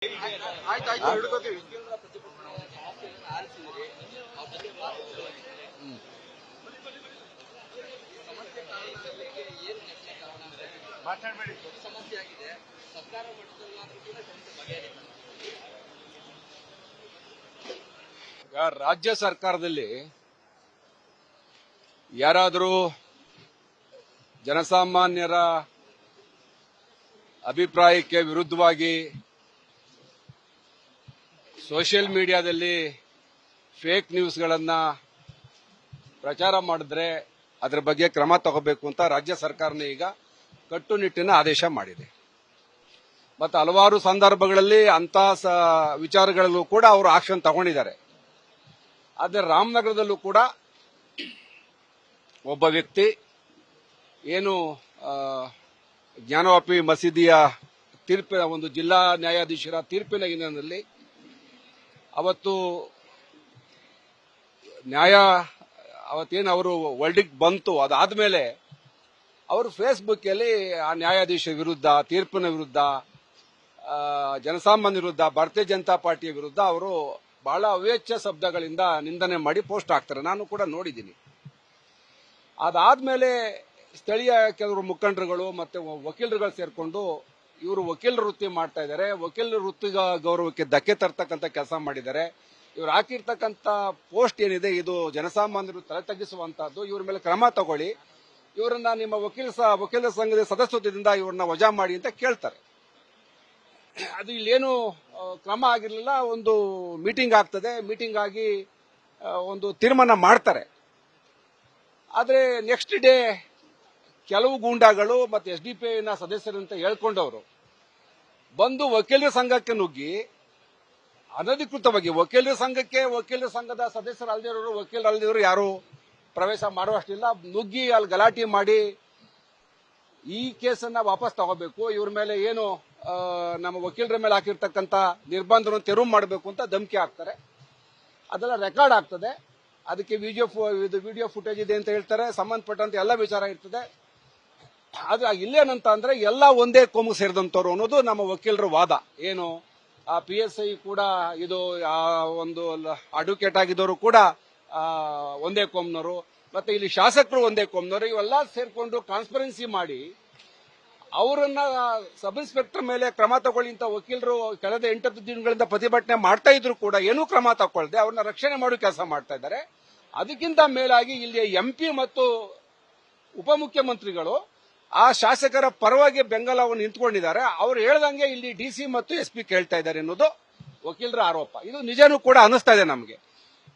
ರಾಜ್ಯ ಸರ್ಕಾರದಲ್ಲಿ ಯಾರಾದರೂ ಜನಸಾಮಾನ್ಯರ ಅಭಿಪ್ರಾಯಕ್ಕೆ ವಿರುದ್ಧವಾಗಿ ಸೋಷಿಯಲ್ ಮೀಡಿಯಾದಲ್ಲಿ ಫೇಕ್ ನ್ಯೂಸ್ಗಳನ್ನು ಪ್ರಚಾರ ಮಾಡಿದ್ರೆ ಅದರ ಬಗ್ಗೆ ಕ್ರಮ ತಗೋಬೇಕು ಅಂತ ರಾಜ್ಯ ಸರ್ಕಾರನೇ ಈಗ ಕಟ್ಟುನಿಟ್ಟಿನ ಆದೇಶ ಮಾಡಿದೆ. ಮತ್ತು ಹಲವಾರು ಸಂದರ್ಭಗಳಲ್ಲಿ ಅಂತ ವಿಚಾರಗಳಲ್ಲೂ ಕೂಡ ಅವರು ಆಕ್ಷನ್ ತಗೊಂಡಿದ್ದಾರೆ. ಆದರೆ ರಾಮನಗರದಲ್ಲೂ ಕೂಡ ಒಬ್ಬ ವ್ಯಕ್ತಿ ಏನು ಜ್ಞಾನವಾಪಿ ಮಸೀದಿಯ ತೀರ್ಪಿನ ಒಂದು ಜಿಲ್ಲಾ ನ್ಯಾಯಾಧೀಶರ ತೀರ್ಪಿನ ಹಿನ್ನೆಲೆಯಲ್ಲಿ ಅವತ್ತು ಅವತ್ತೇನು ಅವರು ವರ್ಡಿಕ್ಟ್ ಬಂತು, ಅದಾದ್ಮೇಲೆ ಅವರು ಫೇಸ್ಬುಕ್ ಅಲ್ಲಿ ಆ ನ್ಯಾಯಾಧೀಶ ವಿರುದ್ಧ, ತೀರ್ಪಿನ ವಿರುದ್ಧ, ಜನಸಾಮಾನ್ಯ ವಿರುದ್ಧ, ಭಾರತೀಯ ಜನತಾ ಪಾರ್ಟಿಯ ವಿರುದ್ಧ ಅವರು ಬಹಳ ಅವೇಚ್ಯ ಶಬ್ದಗಳಿಂದ ನಿಂದನೆ ಮಾಡಿ ಪೋಸ್ಟ್ ಹಾಕ್ತಾರೆ. ನಾನು ಕೂಡ ನೋಡಿದ್ದೀನಿ. ಅದಾದ್ಮೇಲೆ ಸ್ಥಳೀಯ ಕೆಲವರು ಮುಖಂಡರುಗಳು ಮತ್ತೆ ವಕೀಲರುಗಳು ಸೇರ್ಕೊಂಡು ಇವರು ವಕೀಲರ ವೃತ್ತಿ ಮಾಡ್ತಾ ಇದ್ದಾರೆ, ವಕೀಲರ ವೃತ್ತಿ ಗೌರವಕ್ಕೆ ಧಕ್ಕೆ ತರ್ತಕ್ಕಂಥ ಕೆಲಸ ಮಾಡಿದ್ದಾರೆ. ಇವರು ಹಾಕಿರ್ತಕ್ಕಂಥ ಪೋಸ್ಟ್ ಏನಿದೆ ಇದು ಜನಸಾಮಾನ್ಯರು ತಲೆ ತಗ್ಗಿಸುವಂತಹದ್ದು. ಇವ್ರ ಮೇಲೆ ಕ್ರಮ ತಗೊಳ್ಳಿ, ಇವರನ್ನ ನಿಮ್ಮ ವಕೀಲರ ಸಂಘದ ಸದಸ್ಯತ್ವದಿಂದ ಇವ್ರನ್ನ ವಜಾ ಮಾಡಿ ಅಂತ ಕೇಳ್ತಾರೆ. ಅದು ಇಲ್ಲೇನು ಕ್ರಮ ಆಗಿರಲಿಲ್ಲ. ಒಂದು ಮೀಟಿಂಗ್ ಆಗ್ತದೆ, ಮೀಟಿಂಗ್ ಆಗಿ ಒಂದು ತೀರ್ಮಾನ ಮಾಡ್ತಾರೆ. ಆದರೆ ನೆಕ್ಸ್ಟ್ ಡೇ ಕೆಲವು ಗೂಂಡಾಗಳು ಮತ್ತೆ ಎಸ್ಡಿಪಿಐನ ಸದಸ್ಯರಂತ ಹೇಳ್ಕೊಂಡವರು ಬಂದು ವಕೀಲರ ಸಂಘಕ್ಕೆ ನುಗ್ಗಿ ಅನಧಿಕೃತವಾಗಿ ವಕೀಲರ ಸಂಘದ ಸದಸ್ಯರು ಅಲ್ದಿರೋರು, ವಕೀಲರು ಅಲ್ದಿರೋರು ಯಾರು ಪ್ರವೇಶ ಮಾಡುವಷ್ಟಿಲ್ಲ. ನುಗ್ಗಿ ಅಲ್ಲಿ ಗಲಾಟೆ ಮಾಡಿ ಈ ಕೇಸನ್ನ ವಾಪಸ್ ತಗೋಬೇಕು, ಇವ್ರ ಮೇಲೆ ಏನು ನಮ್ಮ ವಕೀಲರ ಮೇಲೆ ಹಾಕಿರ್ತಕ್ಕಂಥ ನಿರ್ಬಂಧವನ್ನು ತೆರವು ಮಾಡಬೇಕು ಅಂತ ಧಮಕಿ ಹಾಕ್ತಾರೆ. ಅದೆಲ್ಲ ರೆಕಾರ್ಡ್ ಆಗ್ತದೆ. ಅದಕ್ಕೆ ವಿಡಿಯೋ ಫುಟೇಜ್ ಇದೆ ಅಂತ ಹೇಳ್ತಾರೆ. ಸಂಬಂಧಪಟ್ಟಂತೆ ಎಲ್ಲ ವಿಚಾರ ಇರ್ತದೆ. ಆದ್ರೆ ಇಲ್ಲೇನಂತ ಅಂದ್ರೆ ಎಲ್ಲ ಒಂದೇ ಕೋಮು ಸೇರಿದಂತವ್ರು ಅನ್ನೋದು ನಮ್ಮ ವಕೀಲರ ವಾದ. ಏನು ಆ PSI ಕೂಡ ಇದು ಒಂದು ಅಡ್ವೊಕೇಟ್ ಆಗಿದ್ದವರು ಕೂಡ ಒಂದೇ ಕೋಮ್ನವರು, ಮತ್ತೆ ಇಲ್ಲಿ ಶಾಸಕರು ಒಂದೇ ಕೋಮ್ನವರು, ಇವೆಲ್ಲ ಸೇರ್ಕೊಂಡು ಕಾನ್ಸ್ಪರೆನ್ಸಿ ಮಾಡಿ ಅವರನ್ನ ಸಬ್ ಇನ್ಸ್ಪೆಕ್ಟರ್ ಮೇಲೆ ಕ್ರಮ ತಗೊಳ್ಳಿ ಅಂತ ವಕೀಲರು ಕಳೆದ 8 ದಿನಗಳಿಂದ ಪ್ರತಿಭಟನೆ ಮಾಡ್ತಾ ಇದ್ರು ಕೂಡ ಏನೂ ಕ್ರಮ ತಗೊಳ್ಳದೆ ಅವ್ರನ್ನ ರಕ್ಷಣೆ ಮಾಡೋ ಕೆಲಸ ಮಾಡ್ತಾ ಇದ್ದಾರೆ. ಅದಕ್ಕಿಂತ ಮೇಲಾಗಿ ಇಲ್ಲಿ MP ಮತ್ತು ಉಪಮುಖ್ಯಮಂತ್ರಿಗಳು ಆ ಶಾಸಕರ ಪರವಾಗಿ ಬೆಂಗಾಲವನ್ನು ನಿಂತ್ಕೊಂಡಿದ್ದಾರೆ. ಅವ್ರು ಹೇಳ್ದಂಗೆ ಇಲ್ಲಿ DC ಮತ್ತು SP ಕೇಳ್ತಾ ಇದ್ದಾರೆ ಅನ್ನೋದು ವಕೀಲರ ಆರೋಪ. ಇದು ನಿಜನೂ ಕೂಡ ಅನಿಸ್ತಾ ಇದೆ ನಮಗೆ.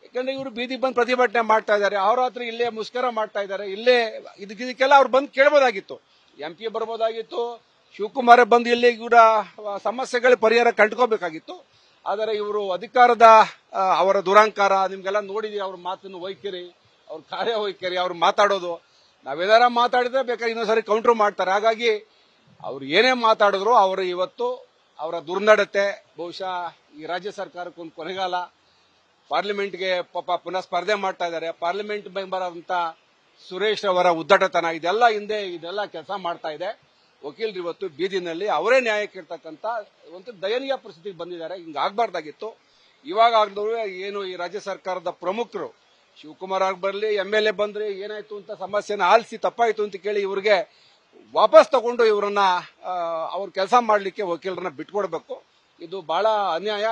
ಯಾಕಂದ್ರೆ ಇವರು ಬೀದಿ ಬಂದು ಪ್ರತಿಭಟನೆ ಮಾಡ್ತಾ ಇದ್ದಾರೆ, ಅವರಾತ್ರಿ ಇಲ್ಲೇ ಮುಷ್ಕರ ಮಾಡ್ತಾ ಇದ್ದಾರೆ. ಇಲ್ಲೇ ಇದಕ್ಕೆಲ್ಲ ಅವ್ರು ಬಂದು ಕೇಳಬಹುದಾಗಿತ್ತು, MP ಬರ್ಬೋದಾಗಿತ್ತು, ಶಿವಕುಮಾರ್ ಬಂದು ಇಲ್ಲಿ ಇವರ ಸಮಸ್ಯೆಗಳ ಪರಿಹಾರ ಕಂಡುಕೋಬೇಕಾಗಿತ್ತು. ಆದರೆ ಇವರು ಅಧಿಕಾರದ ಅವರ ದುರಂಕಾರ ನಿಮ್ಗೆಲ್ಲ ನೋಡಿದೀವಿ. ಅವ್ರ ಮಾತಿನ ವೈಖರಿ, ಅವ್ರ ಕಾರ್ಯವೈಖರಿ, ಅವ್ರು ಮಾತಾಡೋದು, ನಾವೇನಾರ ಮಾತಾಡಿದ್ರೆ ಬೇಕಾದ್ರೆ ಇನ್ನೊಂದ್ಸರಿ ಕೌಂಟರ್ ಮಾಡ್ತಾರೆ. ಹಾಗಾಗಿ ಅವ್ರು ಏನೇ ಮಾತಾಡಿದ್ರು ಅವರು ಇವತ್ತು ಅವರ ದುರ್ನಡತೆ ಬಹುಶಃ ಈ ರಾಜ್ಯ ಸರ್ಕಾರಕ್ಕೆ ಒಂದು ಕೊನೆಗಾಲ. ಪಾರ್ಲಿಮೆಂಟ್ಗೆ ಪಾಪ ಪುನಃ ಸ್ಪರ್ಧೆ ಮಾಡ್ತಾ ಇದ್ದಾರೆ. ಪಾರ್ಲಿಮೆಂಟ್ ಮೆಂಬರ್ ಅಂತ ಸುರೇಶ್ ಅವರ ಉದ್ದಟತನ ಇದೆಲ್ಲ ಕೆಲಸ ಮಾಡ್ತಾ ಇದೆ. ವಕೀಲರು ಇವತ್ತು ಬೀದಿನಲ್ಲಿ ಅವರೇ ನ್ಯಾಯಕ್ಕೆ ಇರ್ತಕ್ಕಂಥ ಒಂದು ದಯನೀಯ ಪರಿಸ್ಥಿತಿಗೆ ಬಂದಿದ್ದಾರೆ. ಹಿಂಗಾಗಬಾರ್ದಾಗಿತ್ತು. ಇವಾಗ ಆಗದವರು ಏನು ಈ ರಾಜ್ಯ ಸರ್ಕಾರದ ಪ್ರಮುಖರು ಶಿವಕುಮಾರ್ ಆಗಿ ಬರಲಿ, MLA ಬಂದ್ರೆ ಏನಾಯ್ತು ಅಂತ ಸಮಸ್ಯೆನ ಆಲಿಸಿ ತಪ್ಪಾಯ್ತು ಅಂತ ಕೇಳಿ ಇವ್ರಿಗೆ ವಾಪಸ್ ತಗೊಂಡು ಇವರನ್ನ ಅವ್ರ ಕೆಲಸ ಮಾಡ್ಲಿಕ್ಕೆ ವಕೀಲರನ್ನ ಬಿಟ್ಕೊಡ್ಬೇಕು. ಇದು ಬಹಳ ಅನ್ಯಾಯ.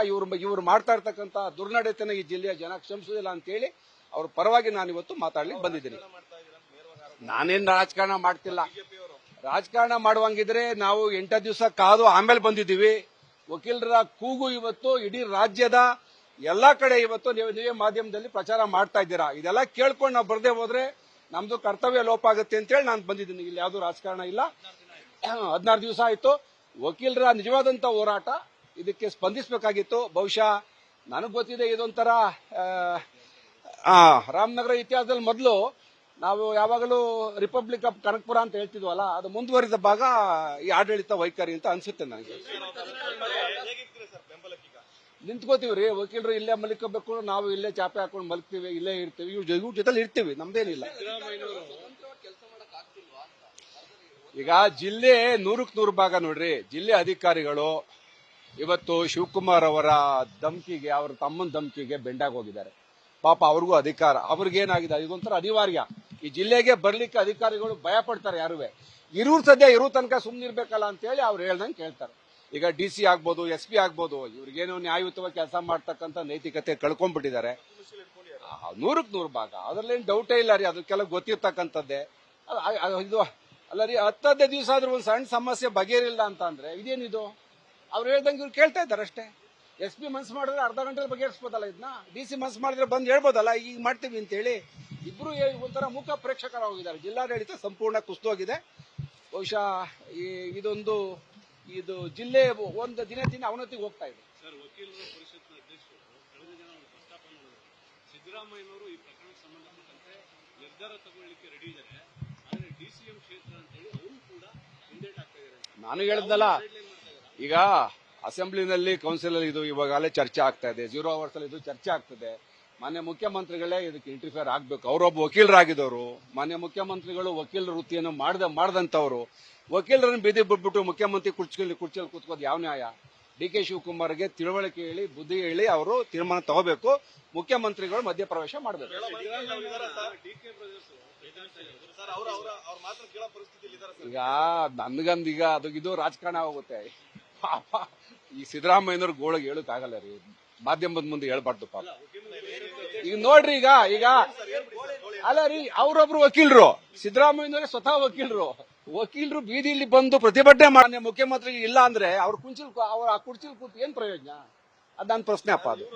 ಇವ್ರು ಮಾಡ್ತಾ ಇರ್ತಕ್ಕಂಥ ದುರ್ನಡತೆನ ಈ ಜಿಲ್ಲೆಯ ಜನ ಕ್ಷಮಿಸುವುದಿಲ್ಲ ಅಂತ ಹೇಳಿ ಅವ್ರ ಪರವಾಗಿ ನಾನು ಇವತ್ತು ಮಾತಾಡ್ಲಿಕ್ಕೆ ಬಂದಿದ್ದೀನಿ. ನಾನೇನ್ ರಾಜಕಾರಣ ಮಾಡ್ತಿಲ್ಲ. ರಾಜಕಾರಣ ಮಾಡುವಂಗಿದ್ರೆ ನಾವು 8 ದಿವಸ ಕಾದು ಆಮೇಲೆ ಬಂದಿದ್ದೀವಿ. ವಕೀಲರ ಕೂಗು ಇವತ್ತು ಇಡೀ ರಾಜ್ಯದ ಎಲ್ಲಾ ಕಡೆ ಇವತ್ತು ನೀವೇ ಮಾಧ್ಯಮದಲ್ಲಿ ಪ್ರಚಾರ ಮಾಡ್ತಾ ಇದ್ದೀರಾ. ಇದೆಲ್ಲ ಕೇಳ್ಕೊಂಡು ನಾವು ಬರದೇ ಹೋದ್ರೆ ನಮ್ದು ಕರ್ತವ್ಯ ಲೋಪ ಆಗುತ್ತೆ ಅಂತ ಹೇಳಿ ನಾನು ಬಂದಿದ್ದೀನಿ. ಇಲ್ಲಿ ಯಾವ್ದು ರಾಜಕಾರಣ ಇಲ್ಲ. 16 ದಿವಸ ಆಯ್ತು. ವಕೀಲರ ನಿಜವಾದಂತ ಹೋರಾಟ, ಇದಕ್ಕೆ ಸ್ಪಂದಿಸಬೇಕಾಗಿತ್ತು. ಬಹುಶಃ ನನಗ್ ಗೊತ್ತಿದೆ ಇದೊಂಥರ ರಾಮನಗರ ಇತಿಹಾಸದಲ್ಲಿ ಮೊದಲು ನಾವು ಯಾವಾಗಲೂ ರಿಪಬ್ಲಿಕ್ ಆಫ್ ಕನಕಪುರ ಅಂತ ಹೇಳ್ತಿದ್ವಲ್ಲ, ಅದು ಮುಂದುವರಿದ ಭಾಗ ಈ ಆಡಳಿತ ವೈಖರಿ ಅಂತ ಅನ್ಸುತ್ತೆ ನನಗೆ. ನಿಂತ್ಕೋತೀವಿ ವಕೀಲರು ಇಲ್ಲೇ ಮಲ್ಕೋಬೇಕು, ನಾವು ಇಲ್ಲೇ ಚಾಪೆ ಹಾಕೊಂಡು ಮಲ್ಕ್ತೀವಿ, ಇಲ್ಲೇ ಇರ್ತೀವಿ, ಇವ್ರ ಜೊತೆ ಇರ್ತೀವಿ, ನಮ್ದೇನಿಲ್ಲ. ಈಗ ಜಿಲ್ಲೆ 100ಕ್ಕೆ 100 ಭಾಗ ನೋಡ್ರಿ. ಜಿಲ್ಲೆ ಅಧಿಕಾರಿಗಳು ಇವತ್ತು ಶಿವಕುಮಾರ್ ಅವರ ಧಮ್ಕಿಗೆ, ಅವ್ರ ತಮ್ಮನ ಧಮ್ಕಿಗೆ ಬೆಂಡಾಗಿ ಹೋಗಿದ್ದಾರೆ. ಪಾಪ ಅವ್ರಿಗೂ ಅಧಿಕಾರ, ಅವ್ರಿಗೇನಾಗಿದೆ ಇದೊಂಥರ ಅನಿವಾರ್ಯ. ಈ ಜಿಲ್ಲೆಗೆ ಬರ್ಲಿಕ್ಕೆ ಅಧಿಕಾರಿಗಳು ಭಯ ಪಡ್ತಾರೆ. ಯಾರುವೆ ಇರೋ ತನಕ ಸುಮ್ಮನಿರ್ಬೇಕಲ್ಲ ಅಂತ ಹೇಳಿ ಅವ್ರು ಹೇಳ್ದಂಗೆ ಕೇಳ್ತಾರೆ. ಈಗ DC ಆಗ್ಬೋದು, SP ಆಗ್ಬೋದು, ಇವ್ರಿಗೇನೋ ನ್ಯಾಯಯುತವಾಗಿ ಕೆಲಸ ಮಾಡ್ತಕ್ಕಂಥ ನೈತಿಕತೆ ಕಳ್ಕೊಂಡ್ಬಿಟ್ಟಿದ್ದಾರೆ. 100ಕ್ಕೆ 100 ಭಾಗ, ಅದ್ರಲ್ಲೇನು ಡೌಟೇ ಇಲ್ಲ ರೀ. ಅದಕ್ಕೆಲ್ಲ ಗೊತ್ತಿರ್ತಕ್ಕಂಥದ್ದೇ. ಇದು ಅಲ್ಲ ರೀ, 10 ದಿವಸ ಆದ್ರೂ ಒಂದು ಸಣ್ಣ ಸಮಸ್ಯೆ ಬಗೆಹರಿಲ್ಲ ಅಂತ ಅಂದ್ರೆ ಇದೇನಿದು? ಅವ್ರು ಹೇಳ್ದಂಗೆ ಇವ್ರು ಕೇಳ್ತಾ ಇದ್ದಾರೆ ಅಷ್ಟೇ. SP ಮನ್ಸು ಮಾಡಿದ್ರೆ ಅರ್ಧ ಗಂಟೆಲಿ ಬಗೆಹರಿಸ್ಬೋದಲ್ಲ ಇದನ್ನ. DC ಮನ್ಸು ಮಾಡಿದ್ರೆ ಬಂದು ಹೇಳ್ಬೋದಲ್ಲ ಈಗ ಮಾಡ್ತೀವಿ ಅಂತ ಹೇಳಿ. ಇಬ್ರು ಒಂಥರ ಮೂಕ ಪ್ರೇಕ್ಷಕರ ಹೋಗಿದ್ದಾರೆ. ಜಿಲ್ಲಾಡಳಿತ ಸಂಪೂರ್ಣ ಕುಸಿದೋಗಿದೆ. ಬಹುಶಃ ಇದು ಜಿಲ್ಲೆ ಒಂದು ದಿನ ಅವನತಿಗೆ ಹೋಗ್ತಾ ಇದೆ. ಸರ್, ವಕೀಲರ ಪರಿಷತ್ನ ಅಧ್ಯಕ್ಷರು ಕಳೆದ ದಿನ ಒಂದು ಪ್ರಸ್ತಾಪ ಮಾಡಿದ್ರು. ಸಿದ್ದರಾಮಯ್ಯನವರು ಈ ಪ್ರಕರಣಕ್ಕೆ ಸಂಬಂಧಪಟ್ಟಂತೆ ನಿರ್ಧಾರ ತಗೊಳ್ಳಿಕ್ಕೆ ರೆಡಿ ಇದ್ದಾರೆ, ಆದರೆ DCM ಕ್ಷೇತ್ರ ಅಂತ ಹೇಳಿ ಅವರು ಕೂಡ ಹಿಂದೇಟಾಗ್ತಾ ಇದ್ದಾರೆ. ನಾನು ಹೇಳ್ದಲ್ಲ, ಈಗ ಅಸೆಂಬ್ಲಿನಲ್ಲಿ ಕೌನ್ಸಿಲ್ ಅಲ್ಲಿ ಇದು ಇವಾಗಲೇ ಚರ್ಚೆ ಆಗ್ತಾ ಇದೆ. 0 hours ಅಲ್ಲಿ ಇದು ಚರ್ಚೆ ಆಗ್ತದೆ. ಮಾನ್ಯ ಮುಖ್ಯಮಂತ್ರಿಗಳೇ ಇದಕ್ಕೆ ಇಂಟರ್ಫಿಯರ್ ಆಗ್ಬೇಕು. ಅವರೊಬ್ಬ ವಕೀಲರಾಗಿದ್ದವರು, ಮಾನ್ಯ ಮುಖ್ಯಮಂತ್ರಿಗಳು ವಕೀಲರ ವೃತ್ತಿಯನ್ನು ಮಾಡದಂತವರು ವಕೀಲರನ್ನು ಬೀದಿ ಬಿಟ್ಬಿಟ್ಟು ಮುಖ್ಯಮಂತ್ರಿ ಕುರ್ಚಿಯಲ್ಲಿ ಕೂತ್ಕೋದು ಯಾವ ನ್ಯಾಯ? DK ಶಿವಕುಮಾರ್ಗೆ ತಿಳುವಳಿಕೆ ಹೇಳಿ, ಬುದ್ಧಿ ಹೇಳಿ ಅವರು ತೀರ್ಮಾನ ತಗೋಬೇಕು. ಮುಖ್ಯಮಂತ್ರಿಗಳು ಮಧ್ಯಪ್ರವೇಶ ಮಾಡಬೇಕು. ಈಗ ನನ್ಗಂದೀಗ ಇದು ರಾಜಕಾರಣ ಹೋಗುತ್ತೆ. ಪಾಪ ಈ ಸಿದ್ದರಾಮಯ್ಯನವ್ರ ಗೋಳಿಗೆ ಹೇಳಕ್ಕಾಗಲ್ಲ ರೀ, ಮಾಧ್ಯಮದ ಮುಂದೆ ಹೇಳ್ಬಾರ್ದು ಪಾಪ. ಈಗ ನೋಡ್ರಿ, ಈಗ ಅಲ್ಲ ರೀ, ಅವ್ರೊಬ್ರು ವಕೀಲರು, ಸಿದ್ದರಾಮಯ್ಯನವರೇ ಸ್ವತಃ ವಕೀಲರು ಬೀದಿಲಿ ಬಂದು ಪ್ರತಿಭಟನೆ ಮಾಡಿ ಮುಖ್ಯಮಂತ್ರಿ ಇಲ್ಲ ಅಂದ್ರೆ ಅವ್ರ ಕುರ್ಚಿಲ್ ಕೂತು ಏನ್ ಪ್ರಯೋಜನ? ಅದ್ ನನ್ನ ಪ್ರಶ್ನೆ ಅಪ್ಪ. ಅದು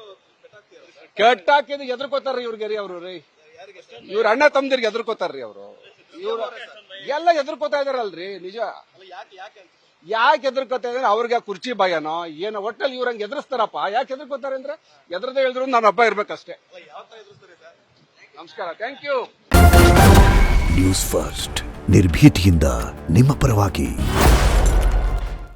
ಕೆಟ್ಟಾಕಿದ್ ಎದ್ರಕೋತಾರ್ರಿ ಇವ್ರಿಗೆ ರೀ, ಅವರು ರೀ ಇವ್ರ ಅಣ್ಣ ತಮ್ಮದಿರ್ಗೆ ಎದ್ರಕೋತಾರ್ರಿ ಅವರು. ಇವ್ರು ಎಲ್ಲ ಎದ್ರಕೋತಾ ಇದಾರಲ್ರಿ. ನಿಜ ಯಾಕೆ ಎದ್ರಕೋತಾ ಇದಾರೆ? ಅವ್ರಿಗೆ ಕುರ್ಚಿ ಭಯನೋ ಏನೋ, ಒಟ್ಟಲ್ಲಿ ಇವ್ರಂಗೆ ಎದುರಿಸ್ತಾರಪ್ಪ. ಯಾಕೆ ಎದ್ರಕೋತಾರೆ ಅಂದ್ರೆ ಎದ್ರದೇ ಹೇಳಿದ್ರು ನಾನು ಹಬ್ಬ ಇರ್ಬೇಕಷ್ಟೇ. ನಮಸ್ಕಾರ, ಥ್ಯಾಂಕ್ ಯು. ನ್ಯೂಸ್ ಫಸ್ಟ್, ನಿರ್ಭೀತಿಯಿಂದ ನಿಮ್ಮ ಪರವಾಗಿ.